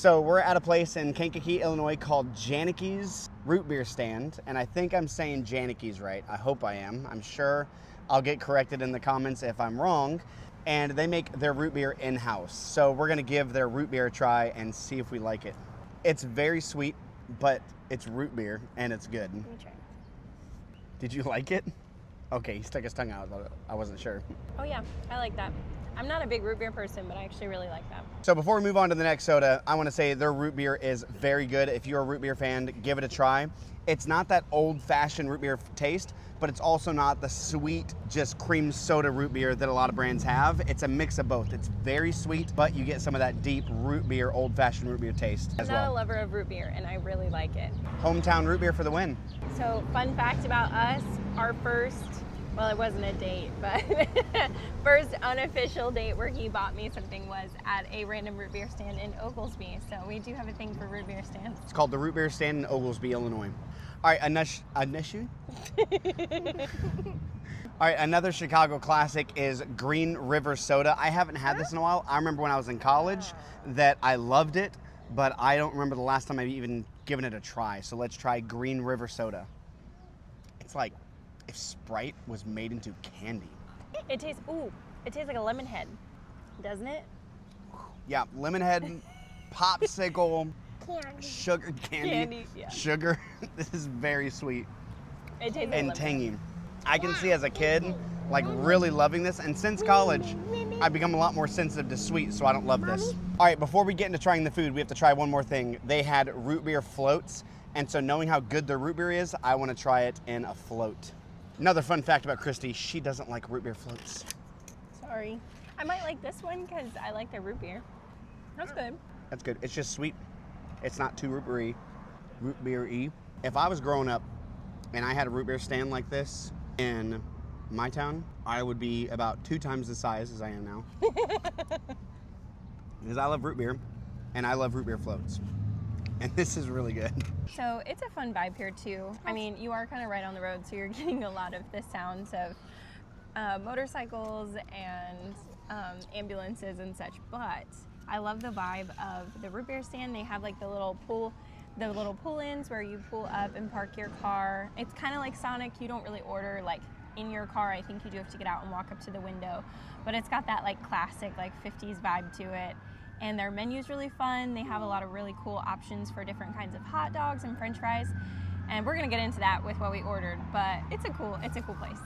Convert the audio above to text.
So we're at a place in Kankakee, Illinois called Janicki's Root Beer Stand, and I think I'm saying Janicki's right. I hope I am. I'm sure I'll get corrected in the comments if I'm wrong. And they make their root beer in-house. So we're gonna give their root beer a try and see if we like it. It's very sweet, but it's root beer and it's good. Let me try. Did you like it? Okay, he stuck his tongue out. I wasn't sure. Oh yeah, I like that. I'm not a big root beer person, but I actually really like that. So before we move on to the next soda, I want to say their root beer is very good. If you're a root beer fan, give it a try. It's not that old-fashioned root beer taste, but it's also not the sweet, just cream soda root beer that a lot of brands have. It's a mix of both. It's very sweet, but you get some of that deep root beer, old-fashioned root beer taste as well. I'm not a lover of root beer, and I really like it. Hometown root beer for the win. So fun fact about us, our first, well, it wasn't a date, but first unofficial date where he bought me something was at a random root beer stand in Oglesby. So we do have a thing for root beer stands. It's called the Root Beer Stand in Oglesby, Illinois. All right, All right, another Chicago classic is Green River Soda. I haven't had this in a while. I remember when I was in college that I loved it, but I don't remember the last time I've even given it a try. So let's try Green River Soda. It's like if Sprite was made into candy. It tastes like a lemon head, doesn't it? Yeah, lemon head, popsicle, Candy. sugar candy, Yeah. sugar. This is very sweet It tastes like and lemon. tangy. I can see as a kid, like really loving this, and since college, I've become a lot more sensitive to sweet, so I don't love this. All right, before we get into trying the food, we have to try one more thing. They had root beer floats, and so knowing how good their root beer is, I want to try it in a float. Another fun fact about Christy, she doesn't like root beer floats. Sorry. I might like this one because I like their root beer. That's good. That's good. It's just sweet. It's not too root beer-y. If I was growing up and I had a root beer stand like this in my town, I would be about 2 times the size as I am now. Because I love root beer and I love root beer floats. And this is really good. So it's a fun vibe here too. I mean, you are kind of right on the road, so you're getting a lot of the sounds of motorcycles and ambulances and such, but I love the vibe of the root beer stand. They have like the little pull-ins where you pull up and park your car. It's kind of like Sonic. You don't really order like in your car. I think you do have to get out and walk up to the window, but it's got that like classic like 50s vibe to it. And their menu's really fun. They have a lot of really cool options for different kinds of hot dogs and french fries. And we're gonna get into that with what we ordered, but it's a cool place.